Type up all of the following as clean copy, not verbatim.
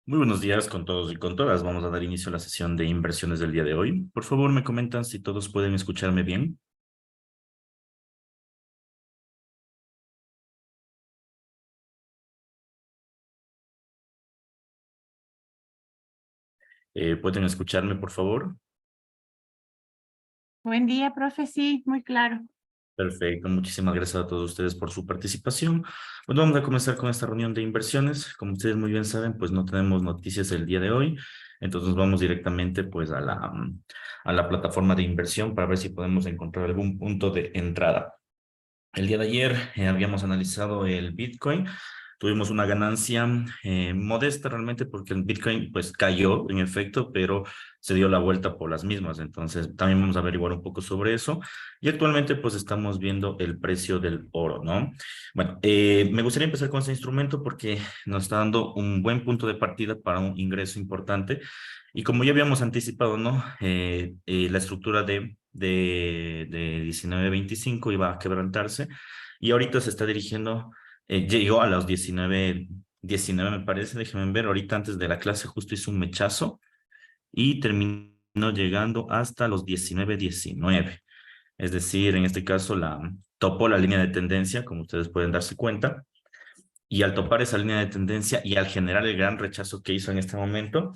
Muy buenos días con todos y con todas. Vamos a dar inicio a la sesión de inversiones del día de hoy. Por favor, me comentan si todos pueden escucharme bien. ¿Pueden escucharme, por favor? Buen día, profe. Sí, muy claro. Perfecto. Muchísimas gracias a todos ustedes por su participación. Bueno, vamos a comenzar con esta reunión de inversiones. Como ustedes muy bien saben, pues no tenemos noticias el día de hoy. Entonces vamos directamente pues a la plataforma de inversión para ver si podemos encontrar algún punto de entrada. El día de ayer habíamos analizado el Bitcoin. Tuvimos una ganancia modesta realmente porque el Bitcoin pues cayó en efecto, pero se dio la vuelta por las mismas. Entonces también vamos a averiguar un poco sobre eso. Y actualmente pues estamos viendo el precio del oro, ¿no? Bueno, me gustaría empezar con este instrumento porque nos está dando un buen punto de partida para un ingreso importante. Y como ya habíamos anticipado, ¿no? La estructura de 19.25 iba a quebrantarse y ahorita se está dirigiendo, llegó a los 19 me parece, déjenme ver, ahorita antes de la clase justo hizo un mechazo y terminó llegando hasta los 19.19. Es decir, en este caso topó la línea de tendencia, como ustedes pueden darse cuenta, y al topar esa línea de tendencia y al generar el gran rechazo que hizo en este momento,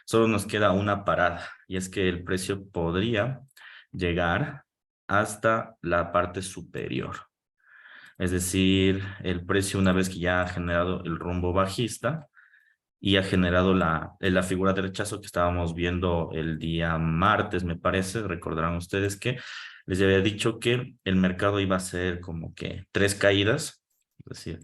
solo nos queda una parada, y es que el precio podría llegar hasta la parte superior. Es decir, el precio una vez que ya ha generado el rumbo bajista y ha generado la figura de rechazo que estábamos viendo el día martes, me parece, recordarán ustedes que les había dicho que el mercado iba a ser como que tres caídas, es decir,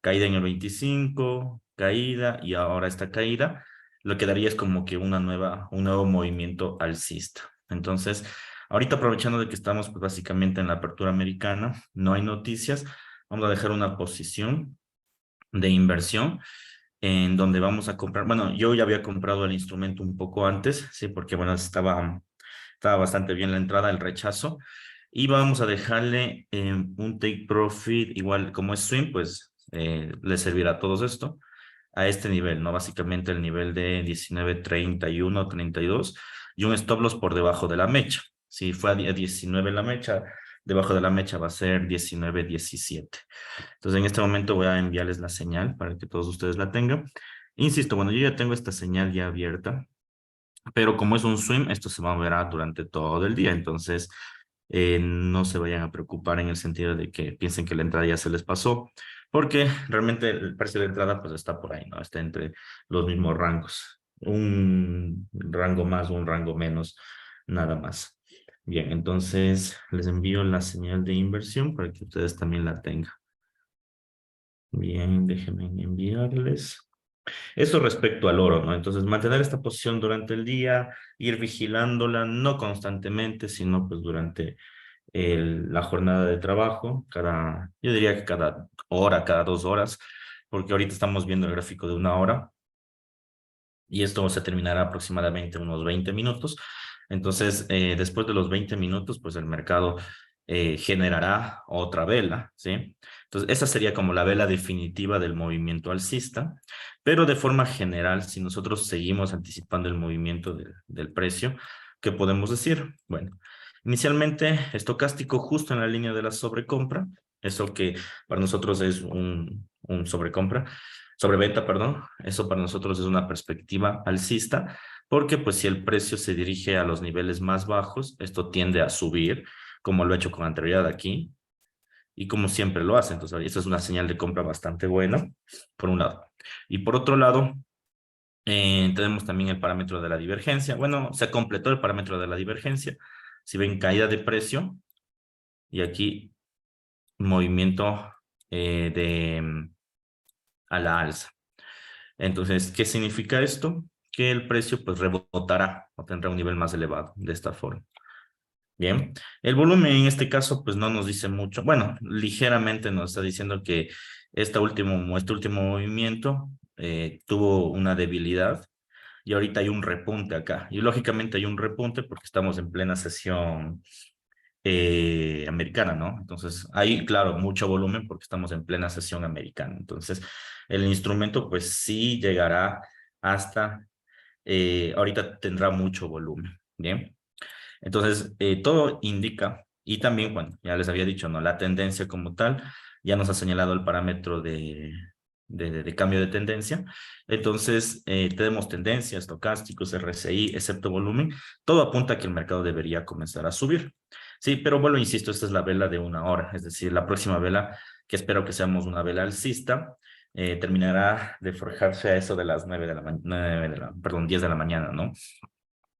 caída en el 25, caída y ahora esta caída, lo que daría es como que un nuevo movimiento alcista. Entonces, ahorita aprovechando de que estamos pues, básicamente en la apertura americana, no hay noticias, vamos a dejar una posición de inversión en donde vamos a comprar, bueno, yo ya había comprado el instrumento un poco antes, sí, porque bueno, estaba bastante bien la entrada, el rechazo, y vamos a dejarle un take profit, igual como es swing, pues le servirá a todos esto, a este nivel, ¿no? Básicamente el nivel de 19.31, 32 y un stop loss por debajo de la mecha. Si fue a 19 la mecha, debajo de la mecha va a ser 19.17. Entonces en este momento voy a enviarles la señal para que todos ustedes la tengan. Insisto, bueno, yo ya tengo esta señal ya abierta, pero como es un swim, esto se va a mover durante todo el día, entonces no se vayan a preocupar en el sentido de que piensen que la entrada ya se les pasó, porque realmente el precio de entrada pues está por ahí, ¿no? Está entre los mismos rangos, un rango más, un rango menos, nada más. Bien, entonces les envío la señal de inversión para que ustedes también la tengan. Bien, déjenme enviarles. Eso respecto al oro, ¿no? Entonces, mantener esta posición durante el día, ir vigilándola, no constantemente, sino pues durante la jornada de trabajo, yo diría que cada hora, cada 2 horas, porque ahorita estamos viendo el gráfico de una hora y esto se terminará aproximadamente unos 20 minutos. Entonces, después de los 20 minutos, pues el mercado generará otra vela, ¿sí? Entonces, esa sería como la vela definitiva del movimiento alcista, pero de forma general, si nosotros seguimos anticipando el movimiento del precio, ¿qué podemos decir? Bueno, inicialmente estocástico justo en la línea de la sobrecompra, eso que para nosotros es un sobrecompra, sobreventa, perdón, eso para nosotros es una perspectiva alcista, porque pues si el precio se dirige a los niveles más bajos, esto tiende a subir, como lo he hecho con anterioridad aquí, y como siempre lo hace. Entonces, esta es una señal de compra bastante buena, por un lado. Y por otro lado, tenemos también el parámetro de la divergencia. Bueno, se completó el parámetro de la divergencia. Si ven caída de precio, y aquí movimiento a la alza. Entonces, ¿qué significa esto? Que el precio pues rebotará o tendrá un nivel más elevado de esta forma. Bien, el volumen en este caso pues no nos dice mucho. Bueno, ligeramente nos está diciendo que este último movimiento tuvo una debilidad y ahorita hay un repunte acá. Y lógicamente hay un repunte porque estamos en plena sesión americana, ¿no? Entonces, hay, claro, mucho volumen porque estamos en plena sesión americana. Entonces, el instrumento, pues sí llegará hasta, ahorita tendrá mucho volumen, ¿bien? Entonces, todo indica, y también, bueno, ya les había dicho, ¿no? La tendencia como tal, ya nos ha señalado el parámetro de cambio de tendencia. Entonces, tenemos tendencia, estocásticos, RSI, excepto volumen, todo apunta a que el mercado debería comenzar a subir. Sí, pero bueno, insisto, esta es la vela de una hora, es decir, la próxima vela, que espero que seamos una vela alcista, terminará de forjarse a eso de las 10 de la mañana, ¿no?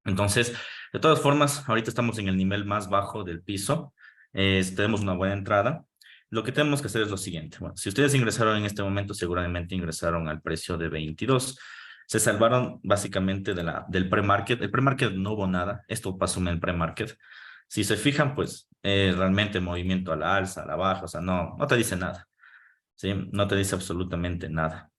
Entonces, de todas formas, ahorita estamos en el nivel más bajo del piso. Tenemos una buena entrada. Lo que tenemos que hacer es lo siguiente. Bueno, si ustedes ingresaron en este momento, seguramente ingresaron al precio de 22. Se salvaron básicamente del pre-market. El pre-market no hubo nada. Esto pasó en el pre-market. Si se fijan, pues realmente movimiento a la alza, a la baja, o sea, no te dice nada. ¿Sí? No te dice absolutamente nada.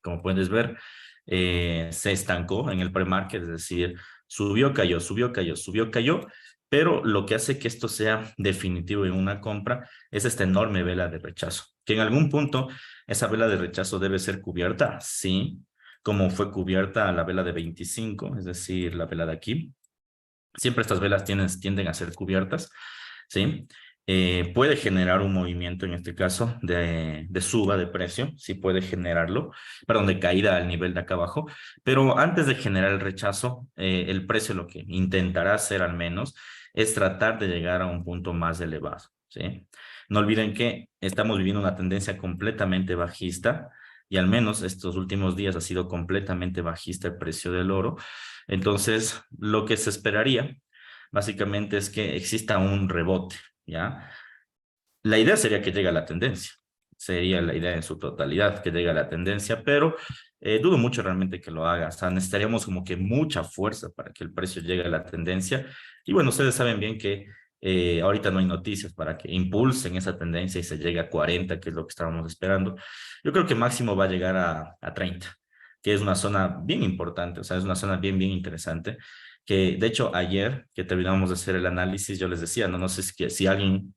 Como puedes ver, se estancó en el pre-market, es decir, subió, cayó, subió, cayó, subió, cayó, pero lo que hace que esto sea definitivo en una compra es esta enorme vela de rechazo, que en algún punto esa vela de rechazo debe ser cubierta, sí, como fue cubierta la vela de 25, es decir, la vela de aquí. Siempre estas velas tienden a ser cubiertas, ¿sí? Puede generar un movimiento, en este caso, de suba de precio, sí puede generarlo, perdón, de caída al nivel de acá abajo, pero antes de generar el rechazo, el precio lo que intentará hacer al menos es tratar de llegar a un punto más elevado, ¿sí? No olviden que estamos viviendo una tendencia completamente bajista y al menos estos últimos días ha sido completamente bajista el precio del oro. Entonces, lo que se esperaría básicamente es que exista un rebote, ¿ya? La idea sería que llegue a la tendencia, sería la idea en su totalidad, que llegue a la tendencia, pero dudo mucho realmente que lo haga, o sea, necesitaríamos como que mucha fuerza para que el precio llegue a la tendencia, y bueno, ustedes saben bien que ahorita no hay noticias para que impulsen esa tendencia y se llegue a 40, que es lo que estábamos esperando. Yo creo que máximo va a llegar a 30, que es una zona bien importante, o sea, es una zona bien interesante, que de hecho ayer que terminamos de hacer el análisis, yo les decía, no sé si alguien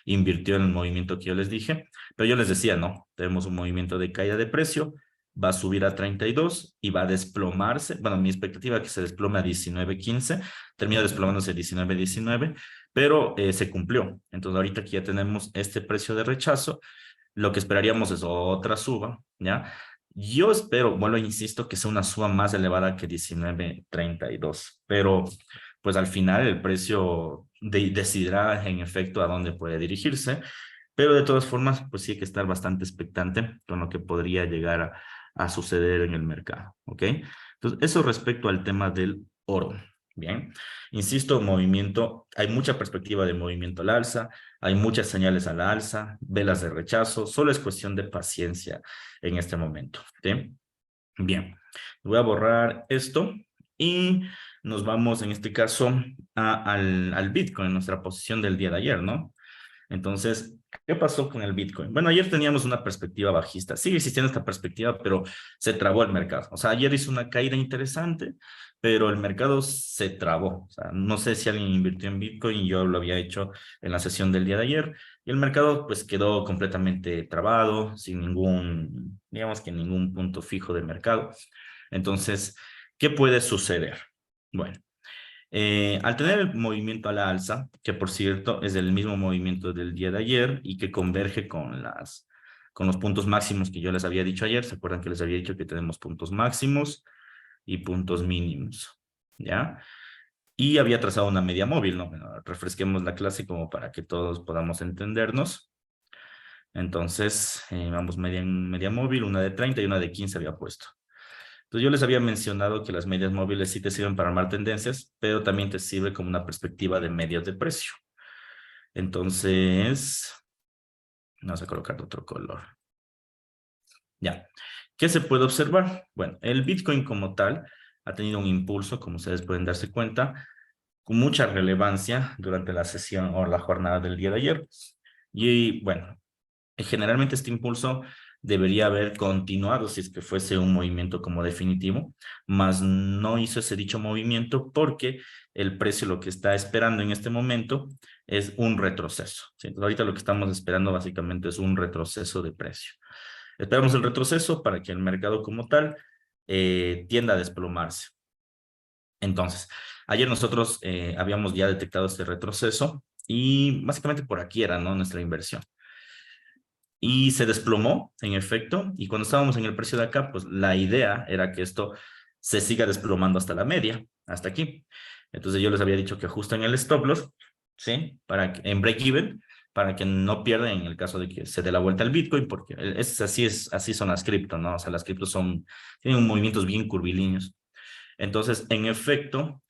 invirtió en el movimiento que yo les dije, pero yo les decía, no, tenemos un movimiento de caída de precio, va a subir a 32 y va a desplomarse, bueno, mi expectativa es que se desplome a 19.15, termina desplomándose a 19.19, pero se cumplió. Entonces ahorita aquí ya tenemos este precio de rechazo, lo que esperaríamos es otra suba, ¿ya? Yo espero, bueno, insisto, que sea una suba más elevada que 19.32, pero pues al final el precio decidirá en efecto a dónde puede dirigirse, pero de todas formas, pues sí hay que estar bastante expectante con lo que podría llegar a suceder en el mercado, ¿ok? Entonces, eso respecto al tema del oro, ¿bien? Insisto, movimiento, hay mucha perspectiva de movimiento al alza, hay muchas señales a la alza, velas de rechazo, solo es cuestión de paciencia en este momento, ¿sí? Bien, voy a borrar esto y nos vamos en este caso al Bitcoin, nuestra posición del día de ayer, ¿no? Entonces, ¿qué pasó con el Bitcoin? Bueno, ayer teníamos una perspectiva bajista. Sigue existiendo esta perspectiva, pero se trabó el mercado. O sea, ayer hizo una caída interesante, pero el mercado se trabó. O sea, no sé si alguien invirtió en Bitcoin, yo lo había hecho en la sesión del día de ayer, y el mercado pues quedó completamente trabado, sin ningún, digamos que ningún punto fijo de mercado. Entonces, ¿qué puede suceder? Bueno. Al tener el movimiento a la alza, que por cierto es el mismo movimiento del día de ayer y que converge con los puntos máximos que yo les había dicho ayer, ¿se acuerdan que les había dicho que tenemos puntos máximos y puntos mínimos? ¿Ya? Y había trazado una media móvil, ¿no? Bueno, refresquemos la clase como para que todos podamos entendernos. Entonces, vamos media móvil, una de 30 y una de 15 había puesto. Entonces yo les había mencionado que las medias móviles sí te sirven para armar tendencias, pero también te sirve como una perspectiva de medias de precio. Entonces, vamos a colocar otro color. Ya. ¿Qué se puede observar? Bueno, el Bitcoin como tal ha tenido un impulso, como ustedes pueden darse cuenta, con mucha relevancia durante la sesión o la jornada del día de ayer. Y bueno, generalmente este impulso debería haber continuado si es que fuese un movimiento como definitivo, mas no hizo ese dicho movimiento porque el precio lo que está esperando en este momento es un retroceso, ¿sí? Entonces, ahorita lo que estamos esperando básicamente es un retroceso de precio. Esperamos el retroceso para que el mercado como tal tienda a desplomarse. Entonces, ayer nosotros habíamos ya detectado este retroceso y básicamente por aquí era, ¿no?, nuestra inversión. Y se desplomó, en efecto, y cuando estábamos en el precio de acá, pues la idea era que esto se siga desplomando hasta la media, hasta aquí. Entonces yo les había dicho que ajusten el stop loss, ¿sí? En break-even, para que no pierdan en el caso de que se dé la vuelta al Bitcoin, porque así son las cripto, ¿no? O sea, las criptos tienen movimientos bien curvilíneos. Entonces, en efecto,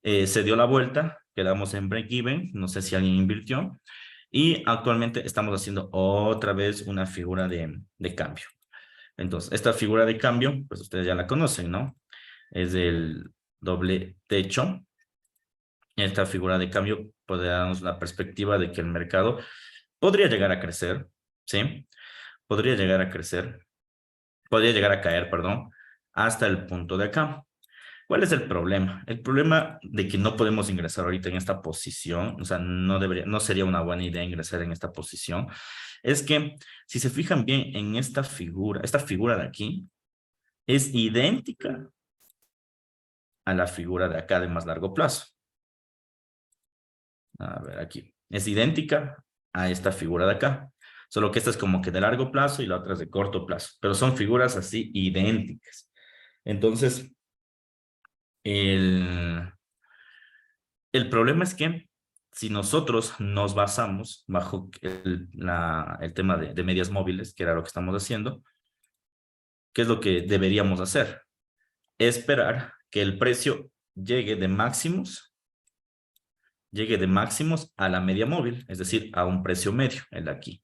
se dio la vuelta, quedamos en break-even, no sé si alguien invirtió, y actualmente estamos haciendo otra vez una figura de cambio. Entonces, esta figura de cambio, pues ustedes ya la conocen, ¿no? Es el doble techo. Esta figura de cambio puede darnos la perspectiva de que el mercado podría llegar a crecer, ¿sí? Podría llegar a crecer, podría llegar a caer, perdón, hasta el punto de acá. ¿Cuál es el problema? El problema de que no podemos ingresar ahorita en esta posición, o sea, no sería una buena idea ingresar en esta posición, es que si se fijan bien en esta figura de aquí es idéntica a la figura de acá de más largo plazo. A ver, aquí. Es idéntica a esta figura de acá. Solo que esta es como que de largo plazo y la otra es de corto plazo. Pero son figuras así idénticas. Entonces, el problema es que si nosotros nos basamos bajo el tema de medias móviles, que era lo que estamos haciendo, ¿qué es lo que deberíamos hacer? Esperar que el precio llegue de máximos a la media móvil, es decir, a un precio medio, el de aquí.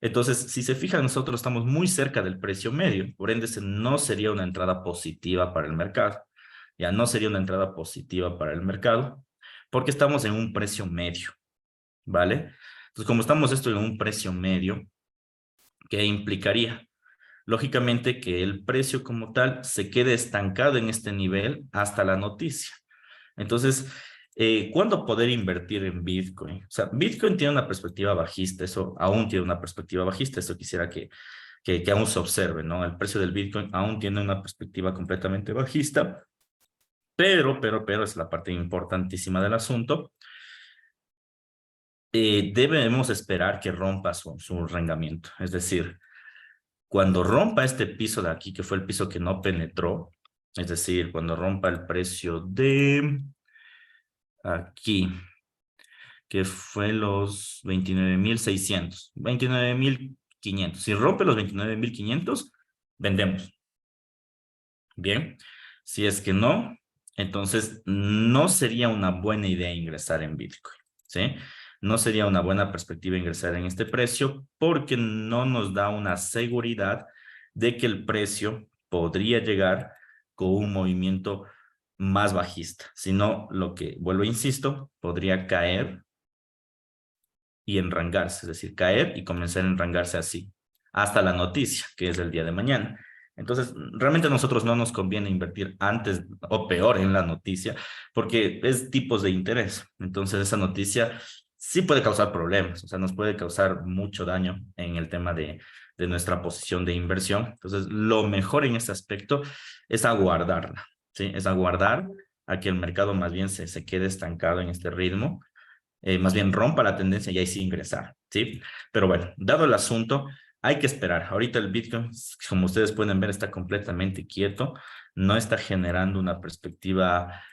Entonces, si se fijan, nosotros estamos muy cerca del precio medio, por ende, no sería una entrada positiva para el mercado. Ya no sería una entrada positiva para el mercado, porque estamos en un precio medio, ¿vale? Entonces, como estamos esto en un precio medio, ¿qué implicaría? Lógicamente que el precio como tal se quede estancado en este nivel hasta la noticia. Entonces, ¿cuándo poder invertir en Bitcoin? O sea, Bitcoin tiene una perspectiva bajista, eso aún tiene una perspectiva bajista, eso quisiera que aún se observe, ¿no? El precio del Bitcoin aún tiene una perspectiva completamente bajista, pero es la parte importantísima del asunto. Debemos esperar que rompa su arrendamiento, es decir, cuando rompa este piso de aquí, que fue el piso que no penetró, es decir, cuando rompa el precio de aquí, que fue los 29,600, 29,500. Si rompe los 29,500, vendemos. Bien, si es que no, entonces no sería una buena idea ingresar en Bitcoin, ¿sí? No sería una buena perspectiva ingresar en este precio porque no nos da una seguridad de que el precio podría llegar con un movimiento más bajista, sino lo que, vuelvo, insisto, podría caer y enrangarse, es decir, caer y comenzar a enrangarse así, hasta la noticia, que es el día de mañana. Entonces, realmente a nosotros no nos conviene invertir antes o peor en la noticia, porque es tipos de interés. Entonces, esa noticia sí puede causar problemas, o sea, nos puede causar mucho daño en el tema de nuestra posición de inversión. Entonces, lo mejor en este aspecto es aguardarla, ¿sí? Es aguardar a que el mercado más bien se quede estancado en este ritmo, más bien rompa la tendencia y ahí sí ingresar, ¿sí? Pero bueno, dado el asunto, hay que esperar. Ahorita el Bitcoin, como ustedes pueden ver, está completamente quieto, no está generando una perspectiva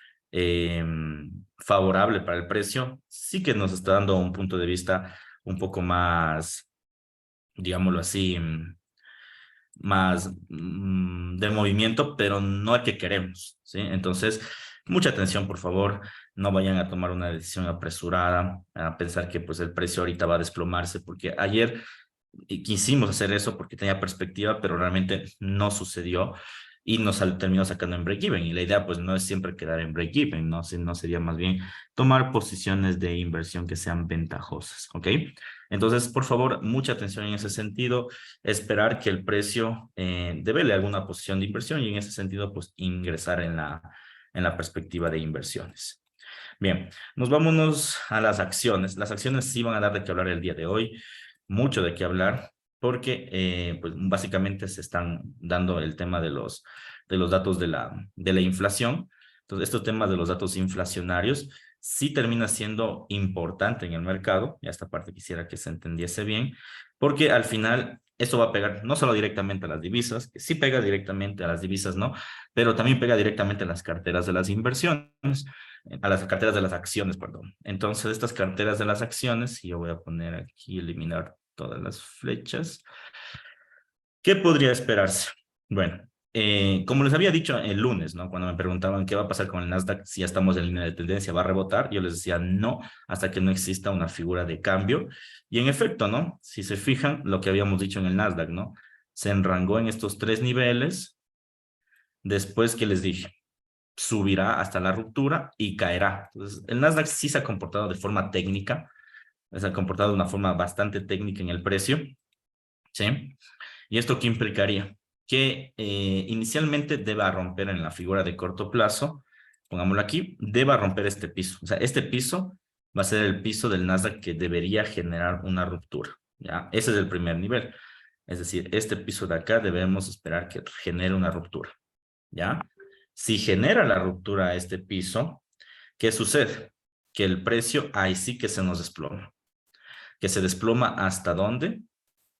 favorable para el precio. Sí que nos está dando un punto de vista un poco más, digámoslo así, más de movimiento, pero no el que queremos, ¿sí? Entonces, mucha atención, por favor, no vayan a tomar una decisión apresurada, a pensar que pues el precio ahorita va a desplomarse, porque ayer quisimos hacer eso porque tenía perspectiva, pero realmente no sucedió y nos terminó sacando en break-even. Y la idea pues no es siempre quedar en break-even, ¿no? No sería más bien tomar posiciones de inversión que sean ventajosas, ¿ok? Entonces, por favor, mucha atención en ese sentido, esperar que el precio devele alguna posición de inversión y en ese sentido pues ingresar en la perspectiva de inversiones. Bien, vámonos a las acciones. Las acciones sí van a dar de qué hablar el día de hoy, mucho de qué hablar, porque pues básicamente se están dando el tema de de los datos de la inflación. Entonces, estos temas de los datos inflacionarios sí termina siendo importante en el mercado, y esta parte quisiera que se entendiese bien, porque al final esto va a pegar no solo directamente a las divisas, que sí pega directamente a las divisas, ¿no? Pero también pega directamente a las carteras de las inversiones, a las carteras de las acciones, perdón. Entonces, estas carteras de las acciones, y yo voy a poner aquí, eliminar todas las flechas. ¿Qué podría esperarse? Bueno, como les había dicho el lunes, ¿no? Cuando me preguntaban qué va a pasar con el Nasdaq, si ya estamos en línea de tendencia, ¿va a rebotar? Yo les decía no, hasta que no exista una figura de cambio. Y en efecto, ¿no? Si se fijan, lo que habíamos dicho en el Nasdaq, ¿no? Se enrangó en estos 3 niveles, después que les dije, subirá hasta la ruptura y caerá. Entonces, el Nasdaq sí se ha comportado de forma técnica, se ha comportado de una forma bastante técnica en el precio, ¿sí? ¿Y esto qué implicaría? Que inicialmente deba romper en la figura de corto plazo, pongámoslo aquí, deba romper este piso. O sea, este piso va a ser el piso del Nasdaq que debería generar una ruptura, ¿ya? Ese es el primer nivel. Es decir, este piso de acá debemos esperar que genere una ruptura, ¿ya? Si genera la ruptura a este piso, ¿qué sucede? Que el precio ahí sí que se nos desploma. ¿Que se desploma hasta dónde?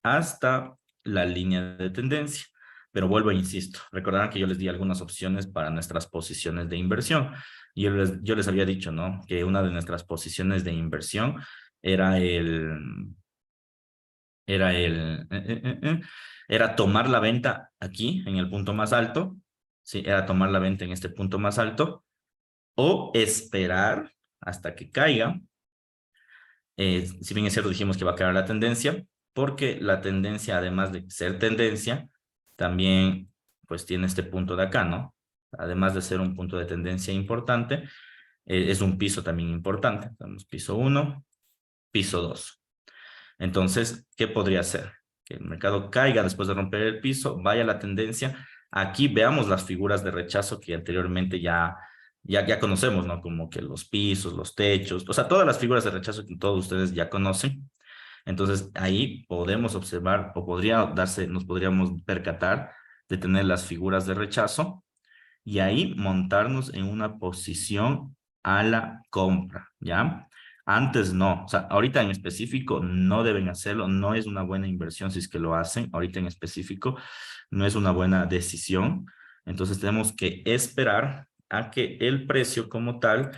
Hasta la línea de tendencia. Pero vuelvo e insisto, recordarán que yo les di algunas opciones para nuestras posiciones de inversión. Y yo les había dicho, ¿no? Que una de nuestras posiciones de inversión era era el, era tomar la venta aquí, en el punto más alto, ¿sí? Era tomar la venta en este punto más alto, o esperar hasta que caiga. Si bien es cierto, dijimos que va a caer la tendencia, porque la tendencia, además de ser tendencia, también pues tiene este punto de acá, ¿no? Además de ser un punto de tendencia importante, es un piso también importante. Tenemos piso 1, piso 2. Entonces, ¿qué podría ser? Que el mercado caiga después de romper el piso, vaya la tendencia. Aquí veamos las figuras de rechazo que anteriormente ya conocemos, ¿no? Como que los pisos, los techos, o sea, todas las figuras de rechazo que todos ustedes ya conocen. Entonces, ahí podemos observar o nos podríamos percatar de tener las figuras de rechazo y ahí montarnos en una posición a la compra, ¿ya? Antes no, o sea, ahorita en específico no deben hacerlo, no es una buena inversión si es que lo hacen, ahorita en específico no es una buena decisión, entonces tenemos que esperar a que el precio como tal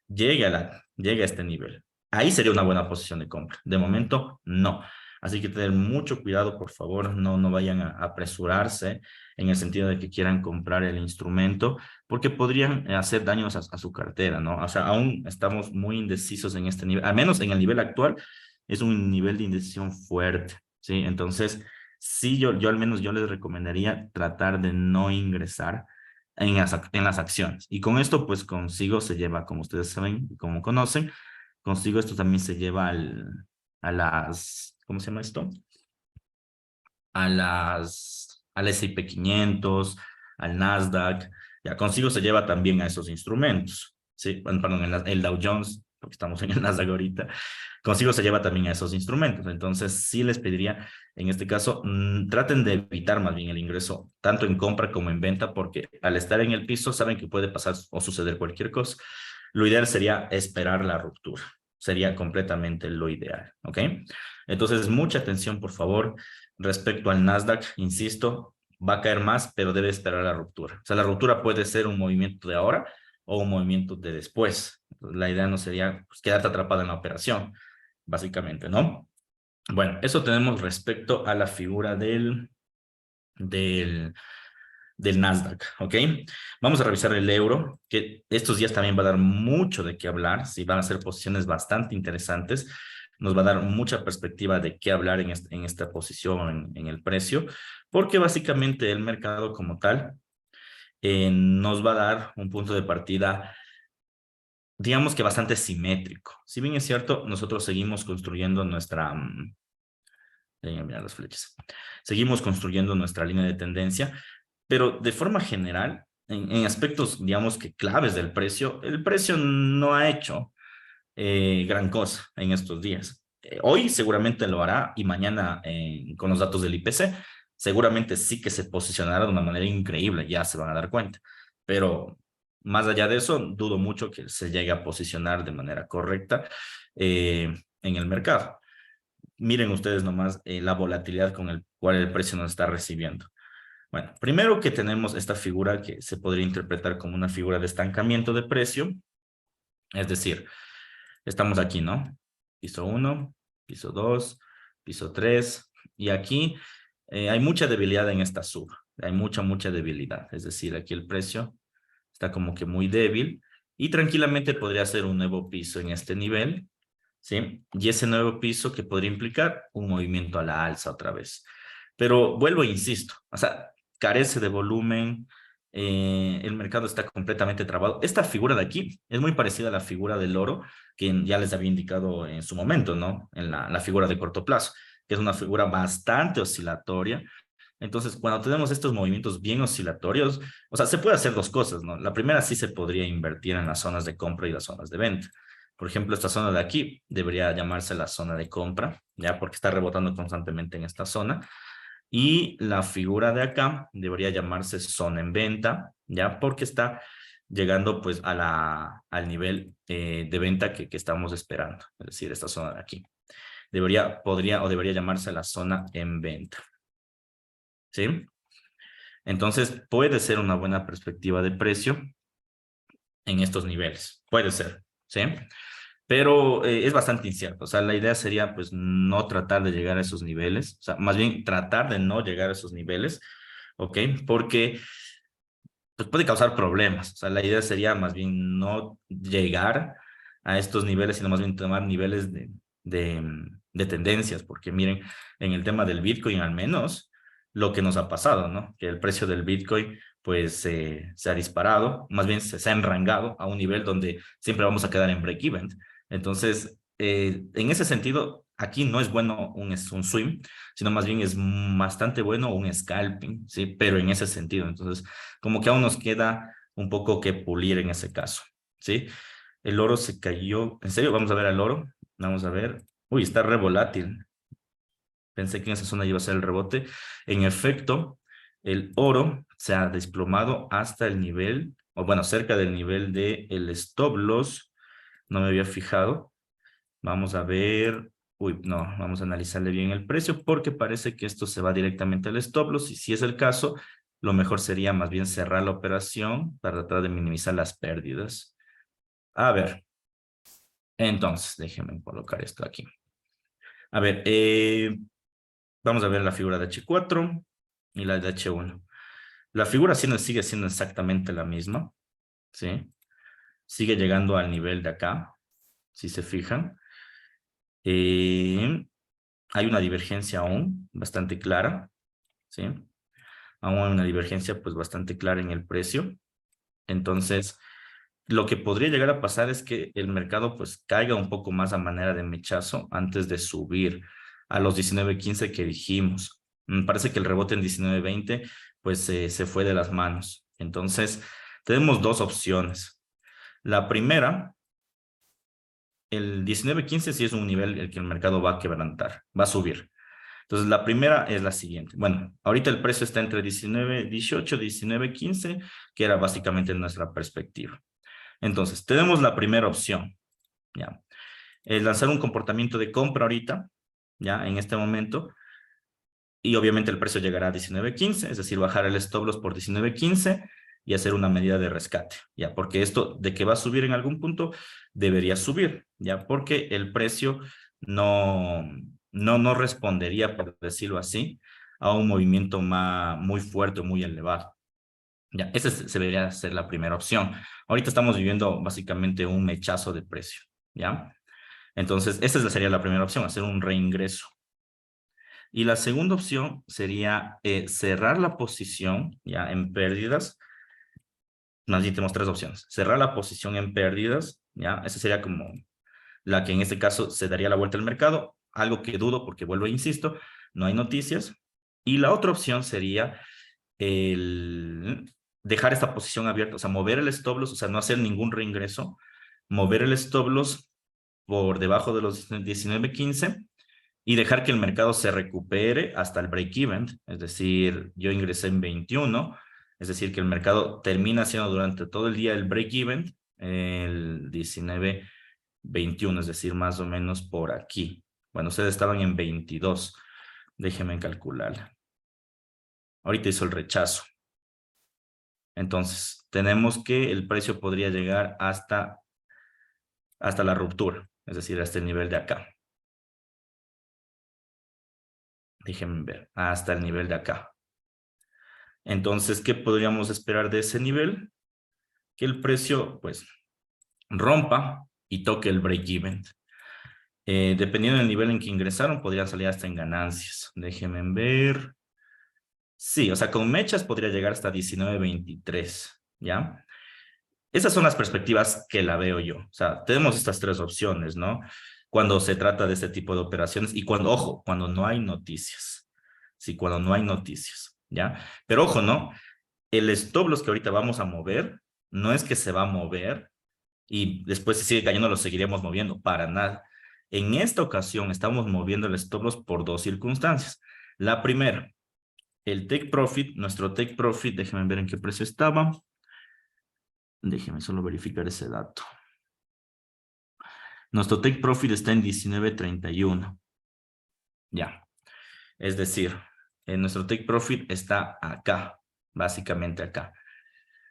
llegue a este nivel. Ahí sería una buena posición de compra, de momento no. Así que tener mucho cuidado, por favor, no vayan a apresurarse en el sentido de que quieran comprar el instrumento, porque podrían hacer daños a su cartera, ¿no? O sea, aún estamos muy indecisos en este nivel, al menos en el nivel actual, es un nivel de indecisión fuerte, ¿sí? Entonces, sí, yo al menos yo les recomendaría tratar de no ingresar en las acciones. Y con esto, pues consigo se lleva, como ustedes saben, como conocen, consigo esto también se lleva a las, ¿cómo se llama esto? Al S&P 500, al Nasdaq, ya consigo se lleva también a esos instrumentos, ¿sí? Bueno, perdón, el Dow Jones, porque estamos en el Nasdaq ahorita, consigo se lleva también a esos instrumentos. Entonces, sí les pediría, en este caso, traten de evitar más bien el ingreso, tanto en compra como en venta, porque al estar en el piso saben que puede pasar o suceder cualquier cosa. Lo ideal sería esperar la ruptura, sería completamente lo ideal, ¿ok? Entonces, mucha atención, por favor. Respecto al Nasdaq, insisto, va a caer más, pero debe esperar la ruptura. O sea, la ruptura puede ser un movimiento de ahora o un movimiento de después. La idea no sería pues, quedarte atrapado en la operación, básicamente, ¿no? Bueno, eso tenemos respecto a la figura del, del Nasdaq, ¿ok? Vamos a revisar el euro, que estos días también va a dar mucho de qué hablar, sí, van a ser posiciones bastante interesantes, nos va a dar mucha perspectiva de qué hablar en esta posición, en el precio, porque básicamente el mercado como tal nos va a dar un punto de partida, digamos que bastante simétrico. Si bien es cierto, nosotros seguimos construyendo mirar las flechas. Seguimos construyendo nuestra línea de tendencia, pero de forma general, en aspectos, digamos que claves del precio, el precio no ha hecho gran cosa en estos días. Hoy seguramente lo hará y mañana con los datos del IPC, seguramente sí que se posicionará de una manera increíble, ya se van a dar cuenta, pero más allá de eso, dudo mucho que se llegue a posicionar de manera correcta en el mercado. Miren ustedes nomás la volatilidad con el cual el precio nos está recibiendo. Bueno, primero que tenemos esta figura que se podría interpretar como una figura de estancamiento de precio, es decir, estamos aquí, ¿no? Piso 1, piso 2, piso 3, y aquí hay mucha debilidad en esta suba, hay mucha debilidad, es decir, aquí el precio está como que muy débil y tranquilamente podría ser un nuevo piso en este nivel, ¿sí? Y ese nuevo piso que podría implicar un movimiento a la alza otra vez. Pero vuelvo e insisto, o sea, carece de volumen, el mercado está completamente trabado. Esta figura de aquí es muy parecida a la figura del oro, que ya les había indicado en su momento, ¿no? En la figura de corto plazo, que es una figura bastante oscilatoria. Entonces, cuando tenemos estos movimientos bien oscilatorios, o sea, se puede hacer dos cosas, ¿no? La primera sí se podría invertir en las zonas de compra y las zonas de venta. Por ejemplo, esta zona de aquí debería llamarse la zona de compra, ¿ya? Porque está rebotando constantemente en esta zona. Y la figura de acá debería llamarse zona en venta, ¿ya? Porque está llegando pues al nivel de venta que estamos esperando, es decir, esta zona de aquí. Debería llamarse la zona en venta, ¿sí? Entonces puede ser una buena perspectiva de precio en estos niveles, puede ser, ¿sí? Pero es bastante incierto, o sea, la idea sería pues no tratar de llegar a esos niveles, o sea, más bien tratar de no llegar a esos niveles, ¿ok? Porque pues, puede causar problemas, o sea, la idea sería más bien no llegar a estos niveles, sino más bien tomar niveles de tendencias, porque miren, en el tema del Bitcoin al menos, lo que nos ha pasado, ¿no? Que el precio del Bitcoin pues se ha disparado, más bien se ha enrangado a un nivel donde siempre vamos a quedar en break-even. Entonces, en ese sentido, aquí no es bueno un swing, sino más bien es bastante bueno un scalping, ¿sí? Pero en ese sentido, entonces, como que aún nos queda un poco que pulir en ese caso, ¿sí? El oro se cayó, ¿en serio? Vamos a ver al oro, vamos a ver. Uy, está re volátil. Pensé que en esa zona iba a ser el rebote. En efecto, el oro se ha desplomado hasta el nivel, o bueno, cerca del nivel de el stop loss. No me había fijado. Vamos a ver. Uy, no, vamos a analizarle bien el precio porque parece que esto se va directamente al stop loss y si es el caso, lo mejor sería más bien cerrar la operación para tratar de minimizar las pérdidas. A ver, entonces, déjenme colocar esto aquí. A ver, vamos a ver la figura de H4 y la de H1. La figura sigue siendo exactamente la misma, ¿sí? Sigue llegando al nivel de acá, si se fijan. Hay una divergencia aún bastante clara, ¿sí? Aún hay una divergencia pues bastante clara en el precio. Entonces, lo que podría llegar a pasar es que el mercado pues caiga un poco más a manera de mechazo antes de subir a los 19.15 que dijimos. Parece que el rebote en 19.20 pues se fue de las manos. Entonces, tenemos dos opciones. La primera, el 19.15 sí es un nivel el que el mercado va a quebrantar, va a subir. Entonces, la primera es la siguiente. Bueno, ahorita el precio está entre 19.18, 19.15, que era básicamente nuestra perspectiva. Entonces, tenemos la primera opción, ¿ya? Lanzar un comportamiento de compra ahorita, ¿ya? En este momento, y obviamente el precio llegará a 19.15, es decir, bajar el stop loss por 19.15 y hacer una medida de rescate, ¿ya? Porque esto de que va a subir en algún punto, debería subir, ¿ya? Porque el precio no respondería, por decirlo así, a un movimiento muy fuerte, muy elevado. Ya, esa se debería ser la primera opción. Ahorita estamos viviendo básicamente un mechazo de precio, ¿ya? Entonces, esa sería la primera opción, hacer un reingreso. Y la segunda opción sería cerrar la posición, ya, en pérdidas. Más bien tenemos tres opciones. Cerrar la posición en pérdidas, ya, esa sería como la que en este caso se daría la vuelta al mercado, algo que dudo porque vuelvo e insisto, no hay noticias. Y la otra opción sería el dejar esta posición abierta, o sea, mover el stop loss, o sea, no hacer ningún reingreso, mover el stop loss por debajo de los 19.15 y dejar que el mercado se recupere hasta el break-even, es decir, yo ingresé en 21, es decir, que el mercado termina haciendo durante todo el día el break-even, el 19.21, es decir, más o menos por aquí. Bueno, ustedes estaban en 22, déjenme calcular. Ahorita hizo el rechazo. Entonces, tenemos que el precio podría llegar hasta la ruptura, es decir, hasta el nivel de acá. Déjenme ver, hasta el nivel de acá. Entonces, ¿qué podríamos esperar de ese nivel? Que el precio, pues, rompa y toque el break-even. Dependiendo del nivel en que ingresaron, podría salir hasta en ganancias. Déjenme ver. Sí, o sea, con mechas podría llegar hasta 19.23, ¿ya? Esas son las perspectivas que la veo yo. O sea, tenemos estas tres opciones, ¿no? Cuando se trata de este tipo de operaciones y cuando, ojo, cuando no hay noticias. Sí, cuando no hay noticias, ¿ya? Pero ojo, ¿no? El stop loss que ahorita vamos a mover, no es que se va a mover y después si sigue cayendo lo seguiremos moviendo, para nada. En esta ocasión estamos moviendo el stop loss por dos circunstancias. La primera, el take profit, nuestro take profit, déjenme ver en qué precio estaba. Déjenme solo verificar ese dato. Nuestro take profit está en 19.31. Ya. Es decir, nuestro take profit está acá, básicamente acá.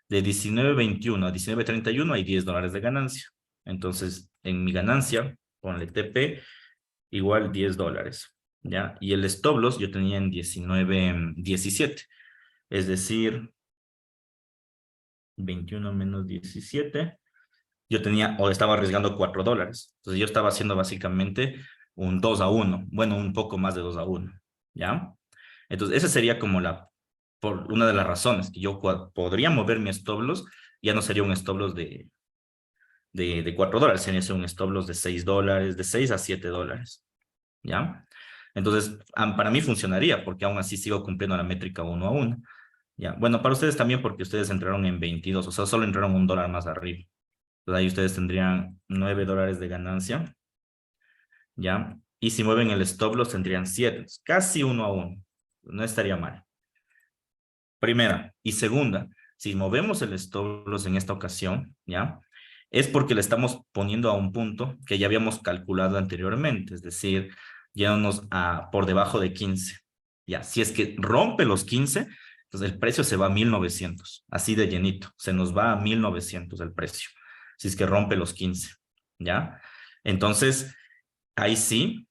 De 19.21 a 19.31 hay $10 de ganancia. Entonces, en mi ganancia, ponle TP, igual $10. ¿Ya? Y el stop loss yo tenía en 19.17. Es decir, 21 menos 17. Yo tenía, o estaba arriesgando $4. Entonces yo estaba haciendo básicamente un 2-1. Bueno, un poco más de 2-1. ¿Ya? Entonces, esa sería como por una de las razones que yo podría mover mi stop loss, ya no sería un stop loss de $4, sería un stop loss de $6, de $6 a $7, ¿ya? Entonces, para mí funcionaría, porque aún así sigo cumpliendo la métrica 1-1, ¿ya? Bueno, para ustedes también, porque ustedes entraron en 22, o sea, solo entraron $1 más arriba. Entonces, ahí ustedes tendrían $9 de ganancia, ¿ya? Y si mueven el stop loss, tendrían 7, casi 1-1. No estaría mal. Primera. Y segunda, si movemos el stop loss en esta ocasión, ¿ya? Es porque le estamos poniendo a un punto que ya habíamos calculado anteriormente, es decir, yéndonos por debajo de 15. Ya, si es que rompe los 15, entonces el precio se va a 1.900, así de llenito, se nos va a 1.900 el precio, si es que rompe los 15, ¿ya? Entonces, ahí sí,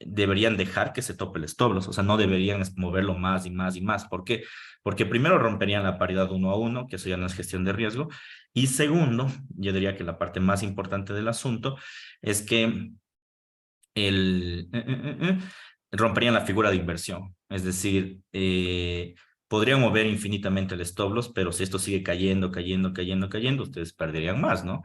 deberían dejar que se tope el stop loss, o sea, no deberían moverlo más y más y más. ¿Por qué? Porque primero romperían la paridad 1-1, que eso ya no es gestión de riesgo, y segundo, yo diría que la parte más importante del asunto es que el, romperían la figura de inversión, es decir, podrían mover infinitamente el stop loss, pero si esto sigue cayendo, cayendo, cayendo, cayendo, ustedes perderían más, ¿no?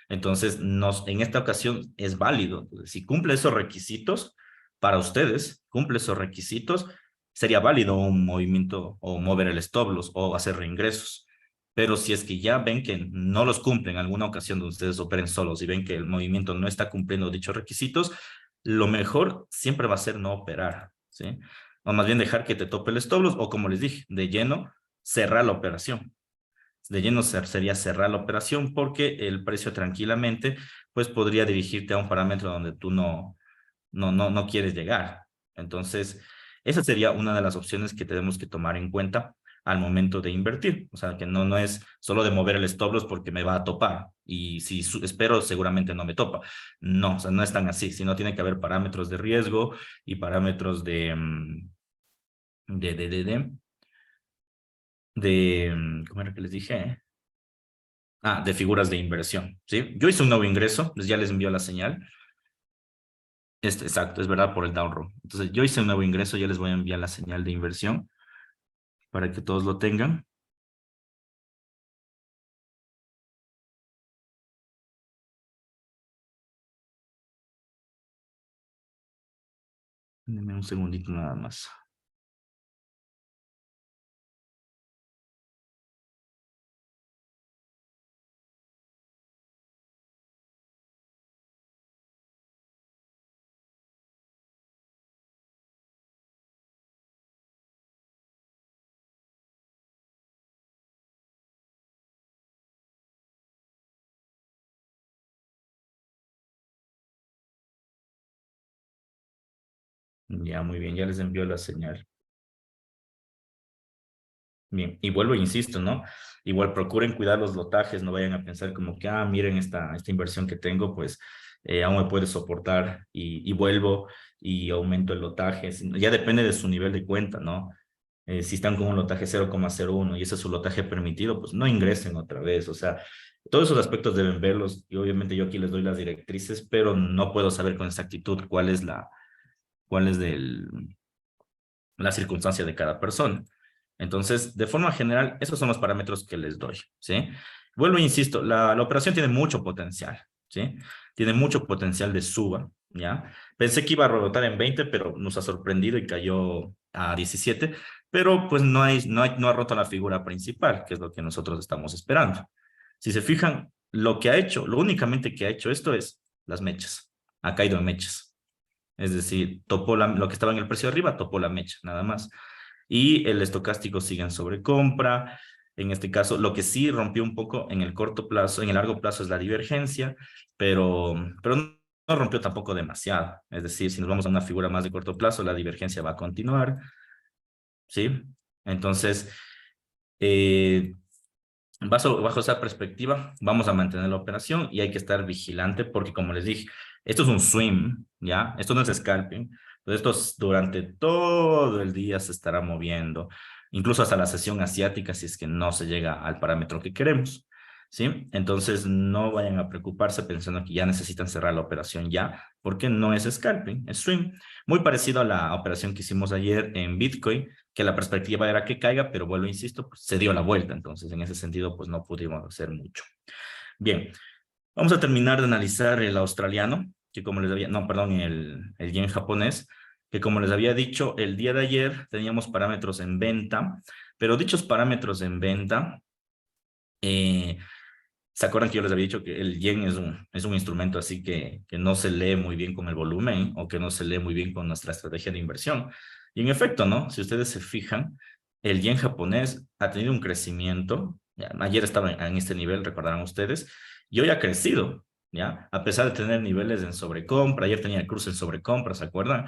Entonces, en esta ocasión es válido. Si cumple esos requisitos, para ustedes, cumple esos requisitos, sería válido un movimiento o mover el stop loss o hacer reingresos. Pero si es que ya ven que no los cumplen en alguna ocasión donde ustedes operen solos y ven que el movimiento no está cumpliendo dichos requisitos, lo mejor siempre va a ser no operar, ¿sí? O más bien dejar que te tope el stop loss o, como les dije, de lleno, cerrar la operación. De lleno sería cerrar la operación porque el precio tranquilamente pues podría dirigirte a un parámetro donde tú no quieres llegar. Entonces, esa sería una de las opciones que tenemos que tomar en cuenta al momento de invertir. O sea, que no es solo de mover el stop loss porque me va a topar y si espero seguramente no me topa. No, o sea, no es tan así, sino tiene que haber parámetros de riesgo y parámetros de, de, de, de, ¿cómo era que les dije? De figuras de inversión, ¿sí? Yo hice un nuevo ingreso, pues ya les envió la señal. Exacto, es verdad, por el down row. Entonces, yo hice un nuevo ingreso, ya les voy a enviar la señal de inversión para que todos lo tengan. Denme un segundito nada más. Ya, muy bien, ya les envió la señal. Bien, y vuelvo e insisto, ¿no? Igual procuren cuidar los lotajes, no vayan a pensar como que, miren esta inversión que tengo, pues aún me puede soportar y vuelvo y aumento el lotaje. Ya depende de su nivel de cuenta, ¿no? Si están con un lotaje 0,01 y ese es su lotaje permitido, pues no ingresen otra vez. O sea, todos esos aspectos deben verlos y obviamente yo aquí les doy las directrices, pero no puedo saber con exactitud cuál es la circunstancia de cada persona. Entonces, de forma general, esos son los parámetros que les doy, ¿sí? Vuelvo e insisto, la operación tiene mucho potencial, ¿sí? Tiene mucho potencial de suba, ¿ya? Pensé que iba a rebotar en 20, pero nos ha sorprendido y cayó a 17, pero pues no ha roto la figura principal, que es lo que nosotros estamos esperando. Si se fijan, lo que ha hecho, lo únicamente que ha hecho esto es las mechas. Ha caído en mechas. Es decir, topó lo que estaba en el precio arriba, topó la mecha, nada más. Y el estocástico sigue en sobrecompra. En este caso, lo que sí rompió un poco en el corto plazo, en el largo plazo es la divergencia, pero no rompió tampoco demasiado. Es decir, si nos vamos a una figura más de corto plazo, la divergencia va a continuar, ¿sí? Entonces, eh, bajo esa perspectiva, vamos a mantener la operación y hay que estar vigilante porque, como les dije, esto es un swing, ¿ya? Esto no es scalping. Entonces, durante todo el día se estará moviendo, incluso hasta la sesión asiática, si es que no se llega al parámetro que queremos, ¿sí? Entonces, no vayan a preocuparse pensando que ya necesitan cerrar la operación ya, porque no es scalping, es swing. Muy parecido a la operación que hicimos ayer en Bitcoin, que la perspectiva era que caiga, pero vuelvo, insisto, pues se dio la vuelta, entonces en ese sentido pues no pudimos hacer mucho. Bien, vamos a terminar de analizar el australiano, que como les había, no, perdón, el yen japonés, que como les había dicho, el día de ayer teníamos parámetros en venta, pero dichos parámetros en venta, eh, ¿se acuerdan que yo les había dicho que el yen es un instrumento así que no se lee muy bien con el volumen o que no se lee muy bien con nuestra estrategia de inversión? Y en efecto, ¿no? Si ustedes se fijan, el yen japonés ha tenido un crecimiento. Ya, ayer estaba en este nivel, recordarán ustedes, y hoy ha crecido, ¿ya? A pesar de tener niveles en sobrecompra, ayer tenía el cruce en sobrecompra, ¿se acuerdan?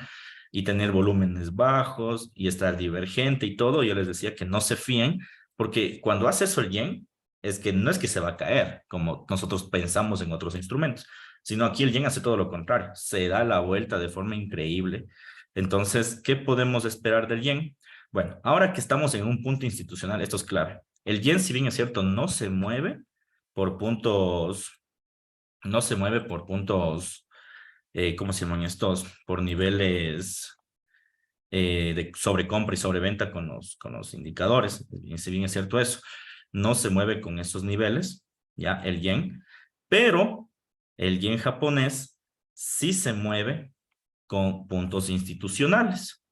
Y tener volúmenes bajos y estar divergente y todo, yo les decía que no se fíen, porque cuando hace eso el yen, es que no es que se va a caer, como nosotros pensamos en otros instrumentos, sino aquí el yen hace todo lo contrario, se da la vuelta de forma increíble. Entonces, ¿qué podemos esperar del yen? Bueno, ahora que estamos en un punto institucional, esto es clave. El yen, si bien es cierto, no se mueve por puntos, no se mueve por puntos, ¿cómo se llaman estos? Por niveles de sobrecompra y sobreventa con los indicadores. Y si bien es cierto eso, no se mueve con esos niveles, ya el yen, pero el yen japonés sí se mueve con puntos institucionales.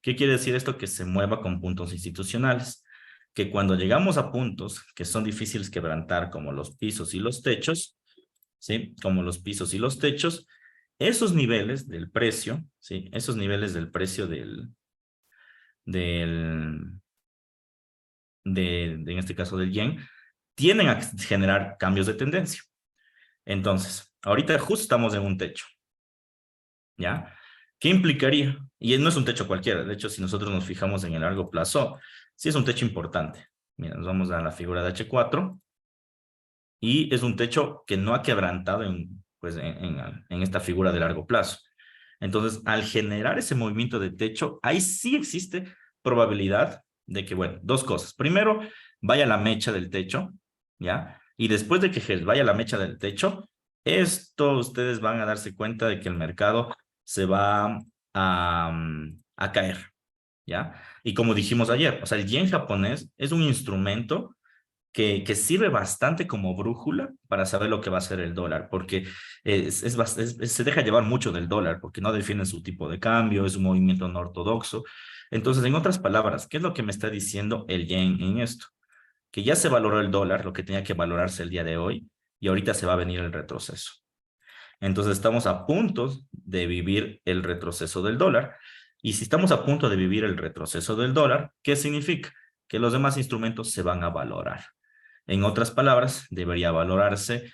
¿Qué quiere decir esto? Que se mueva con puntos institucionales. Que cuando llegamos a puntos que son difíciles quebrantar, como los pisos y los techos, ¿sí? Como los pisos y los techos, esos niveles del precio, ¿sí? Esos niveles del precio del, en este caso del yen, tienden a generar cambios de tendencia. Entonces, ahorita justo estamos en un techo, ¿ya? ¿Qué implicaría? Y no es un techo cualquiera, de hecho, si nosotros nos fijamos en el largo plazo, sí es un techo importante. Mira, nos vamos a la figura de H4 y es un techo que no ha quebrantado pues, en esta figura de largo plazo. Entonces, al generar ese movimiento de techo, ahí sí existe probabilidad de que, bueno, dos cosas. Primero, vaya la mecha del techo, ¿ya? Y después de que vaya la mecha del techo, esto ustedes van a darse cuenta de que el mercado se va a caer, ¿ya? Y como dijimos ayer, o sea, el yen japonés es un instrumento que sirve bastante como brújula para saber lo que va a hacer el dólar, porque se deja llevar mucho del dólar, porque no define su tipo de cambio, es un movimiento no ortodoxo. Entonces, en otras palabras, ¿qué es lo que me está diciendo el yen en esto? Que ya se valoró el dólar, lo que tenía que valorarse el día de hoy, y ahorita se va a venir el retroceso. Entonces, estamos a punto de vivir el retroceso del dólar. Y si estamos a punto de vivir el retroceso del dólar, ¿qué significa? Que los demás instrumentos se van a valorar. En otras palabras, debería valorarse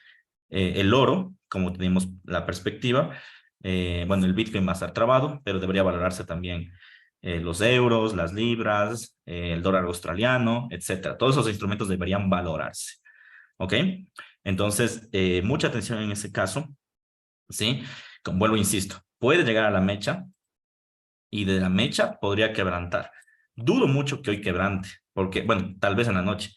el oro, como tenemos la perspectiva, Bueno, el Bitcoin va a estar trabado, pero debería valorarse también los euros, las libras, el dólar australiano, etcétera. Todos esos instrumentos deberían valorarse, ¿ok? Entonces, mucha atención en ese caso, ¿sí? Vuelvo, insisto, puede llegar a la mecha y de la mecha podría quebrantar. Dudo mucho que hoy quebrante, porque, bueno, tal vez en la noche,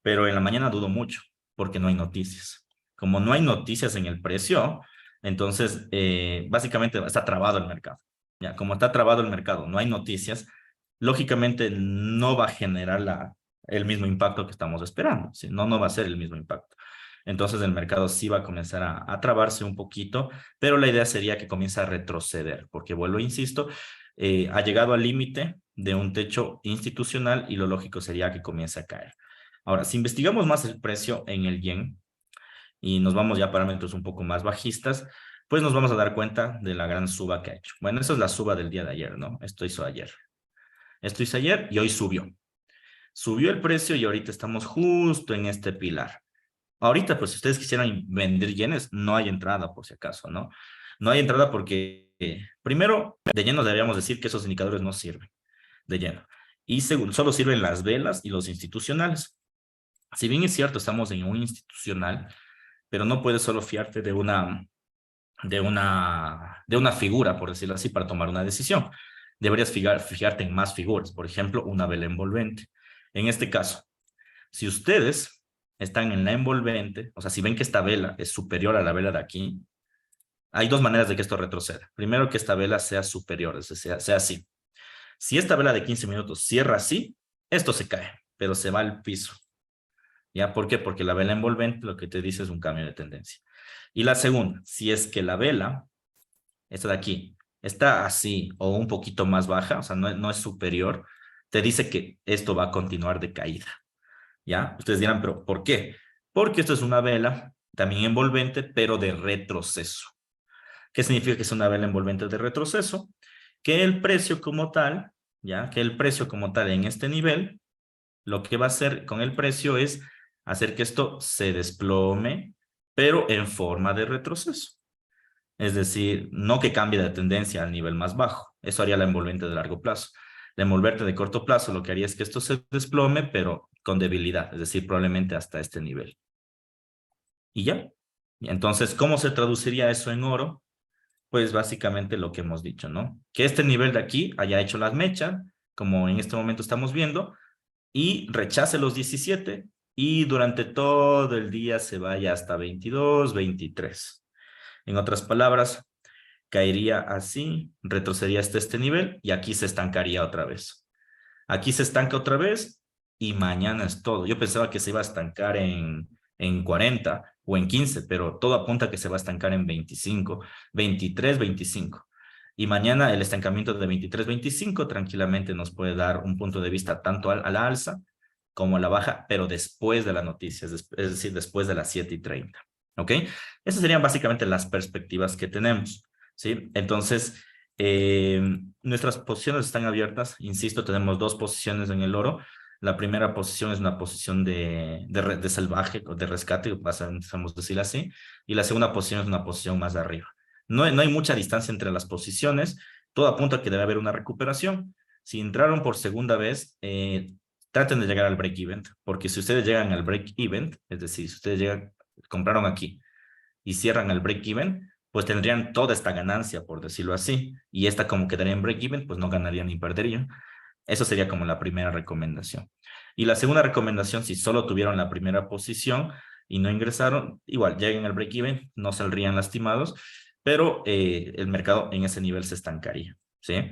pero en la mañana dudo mucho, porque no hay noticias. Como no hay noticias en el precio, entonces básicamente está trabado el mercado. Ya, como está trabado el mercado, no hay noticias, lógicamente no va a generar el mismo impacto que estamos esperando. ¿Sí? No, no va a ser el mismo impacto. Entonces el mercado sí va a comenzar a trabarse un poquito, pero la idea sería que comience a retroceder, porque vuelvo, insisto, ha llegado al límite de un techo institucional y lo lógico sería que comience a caer. Ahora, si investigamos más el precio en el yen y nos vamos ya a parámetros un poco más bajistas, pues nos vamos a dar cuenta de la gran suba que ha hecho. Bueno, esa es la suba del día de ayer, ¿no? Esto hizo ayer. Esto hizo ayer y hoy subió. Subió el precio y ahorita estamos justo en este pilar. Ahorita, pues si ustedes quisieran vender yenes, no hay entrada por si acaso, ¿no? No hay entrada porque, primero, de lleno deberíamos decir que esos indicadores no sirven, de lleno. Y segundo, solo sirven las velas y los institucionales. Si bien es cierto, estamos en un institucional, pero no puedes solo fiarte de una figura, por decirlo así, para tomar una decisión. Deberías fijarte en más figuras, por ejemplo, una vela envolvente. En este caso, si ustedes están en la envolvente, o sea, si ven que esta vela es superior a la vela de aquí, hay dos maneras de que esto retroceda. Primero, que esta vela sea superior, es decir, sea así. Si esta vela de 15 minutos cierra así, esto se cae, pero se va al piso. ¿Ya? ¿Por qué? Porque la vela envolvente lo que te dice es un cambio de tendencia. Y la segunda, si es que la vela, esta de aquí, está así o un poquito más baja, o sea, no es superior, te dice que esto va a continuar de caída. ¿Ya? Ustedes dirán, pero ¿por qué? Porque esto es una vela también envolvente, pero de retroceso. ¿Qué significa que es una vela envolvente de retroceso? Que el precio como tal, ¿ya? Que el precio como tal en este nivel, lo que va a hacer con el precio es hacer que esto se desplome, pero en forma de retroceso. Es decir, no que cambie de tendencia al nivel más bajo. Eso haría la envolvente de largo plazo. La envolvente de corto plazo lo que haría es que esto se desplome, pero con debilidad, es decir, probablemente hasta este nivel. Y ya. Y entonces, ¿cómo se traduciría eso en oro? Pues básicamente lo que hemos dicho, ¿no? Que este nivel de aquí haya hecho las mechas, como en este momento estamos viendo, y rechace los 17 y durante todo el día se vaya hasta 22, 23. En otras palabras, caería así, retrocedería hasta este nivel y aquí se estancaría otra vez. Aquí se estanca otra vez y mañana es todo. Yo pensaba que se iba a estancar en 40 o en 15, pero todo apunta a que se va a estancar en 25, 23, 25. Y mañana el estancamiento de 23, 25 tranquilamente nos puede dar un punto de vista tanto a la alza como a la baja, pero después de las noticias, es decir, después de las 7:30. ¿Ok? Esas serían básicamente las perspectivas que tenemos. ¿Sí? Entonces, eh, nuestras posiciones están abiertas. Insisto, tenemos dos posiciones en el oro. La primera posición es una posición de salvaje o de rescate, vamos a decir así. Y la segunda posición es una posición más arriba. No hay mucha distancia entre las posiciones. Todo apunta a que debe haber una recuperación. Si entraron por segunda vez, traten de llegar al break-even, porque si ustedes llegan al break-even, es decir, si ustedes compraron aquí y cierran el break-even, pues tendrían toda esta ganancia, por decirlo así, y esta como quedaría en break-even, pues no ganarían ni perderían. Eso sería como la primera recomendación. Y la segunda recomendación, si solo tuvieron la primera posición y no ingresaron, igual lleguen al break-even, no saldrían lastimados, pero el mercado en ese nivel se estancaría, ¿sí?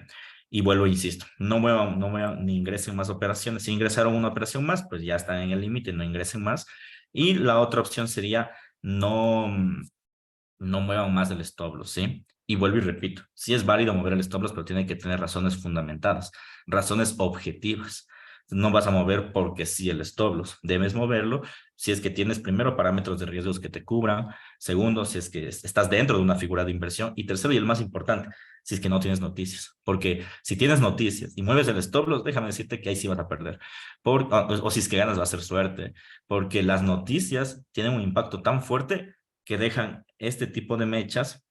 Y vuelvo, insisto, no muevan ni ingresen más operaciones. Si ingresaron una operación más, pues ya están en el límite, no ingresen más. Y la otra opción sería no, no muevan más el stop loss, ¿sí? Y vuelvo y repito, sí es válido mover el stop loss, pero tiene que tener razones fundamentadas, razones objetivas. No vas a mover porque sí el stop loss, debes moverlo si es que tienes primero parámetros de riesgos que te cubran, segundo, si es que estás dentro de una figura de inversión y tercero y el más importante, si es que no tienes noticias, porque si tienes noticias y mueves el stop loss, déjame decirte que ahí sí vas a perder, o si es que ganas va a ser suerte, porque las noticias tienen un impacto tan fuerte que dejan este tipo de mechas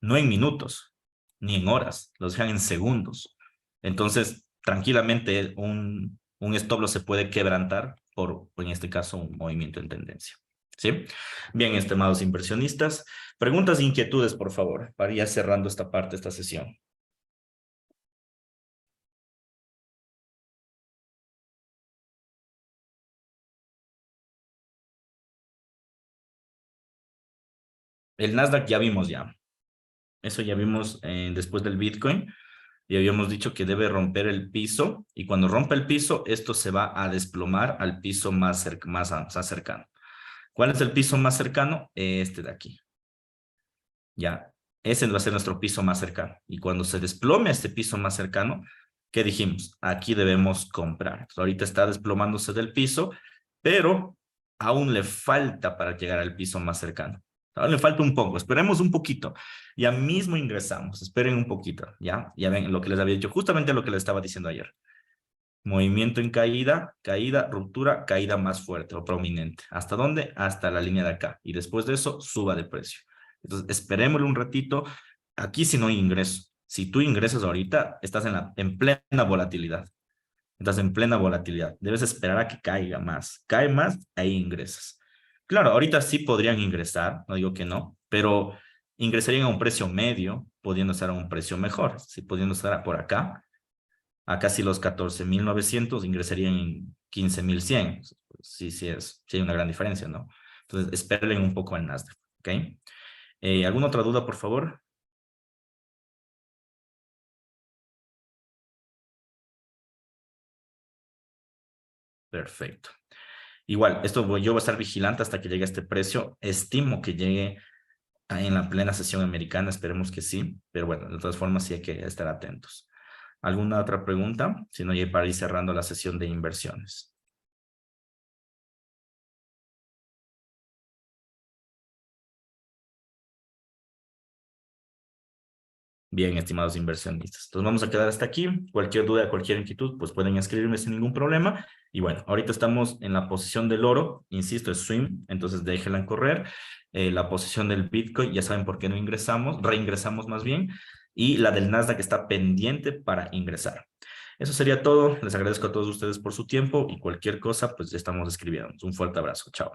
no en minutos, ni en horas, los dejan en segundos. Entonces, tranquilamente un stop loss se puede quebrantar por, en este caso, un movimiento en tendencia. ¿Sí? Bien, estimados inversionistas, preguntas e inquietudes, por favor, para ir cerrando esta parte, esta sesión. El Nasdaq ya vimos ya. Eso ya vimos después del Bitcoin. Y habíamos dicho que debe romper el piso. Y cuando rompe el piso, esto se va a desplomar al piso más cercano. ¿Cuál es el piso más cercano? Este de aquí. Ya. Ese va a ser nuestro piso más cercano. Y cuando se desplome este piso más cercano, ¿qué dijimos? Aquí debemos comprar. Entonces, ahorita está desplomándose del piso, pero aún le falta para llegar al piso más cercano. Aún le falta un poco. Esperemos un poquito. Ya mismo ingresamos. Esperen un poquito. Ya ven lo que les había dicho. Justamente lo que les estaba diciendo ayer. Movimiento en caída, caída, ruptura, caída más fuerte o prominente. ¿Hasta dónde? Hasta la línea de acá. Y después de eso, suba de precio. Entonces, esperémosle un ratito. Aquí si no hay ingreso. Si tú ingresas ahorita, estás en plena volatilidad. Estás en plena volatilidad. Debes esperar a que caiga más. Cae más, ahí ingresas. Claro, ahorita sí podrían ingresar, no digo que no, pero ingresarían a un precio medio, pudiendo estar a un precio mejor. Si pudiendo estar por acá, a casi los 14.900, ingresarían en 15.100. Sí, sí hay una gran diferencia, ¿no? Entonces, esperen un poco al Nasdaq, ¿ok? ¿Alguna otra duda, por favor? Perfecto. Igual, yo voy a estar vigilante hasta que llegue a este precio. Estimo que llegue en la plena sesión americana, esperemos que sí, pero bueno, de todas formas sí hay que estar atentos. ¿Alguna otra pregunta? Si no, ya para ir cerrando la sesión de inversiones. Bien, estimados inversionistas. Entonces vamos a quedar hasta aquí. Cualquier duda, cualquier inquietud, pues pueden escribirme sin ningún problema. Y bueno, ahorita estamos en la posición del oro, insisto, es swing, entonces déjenla correr. La posición del Bitcoin, ya saben por qué no ingresamos, reingresamos más bien. Y la del Nasdaq está pendiente para ingresar. Eso sería todo. Les agradezco a todos ustedes por su tiempo y cualquier cosa, pues ya estamos escribiendo. Un fuerte abrazo. Chao.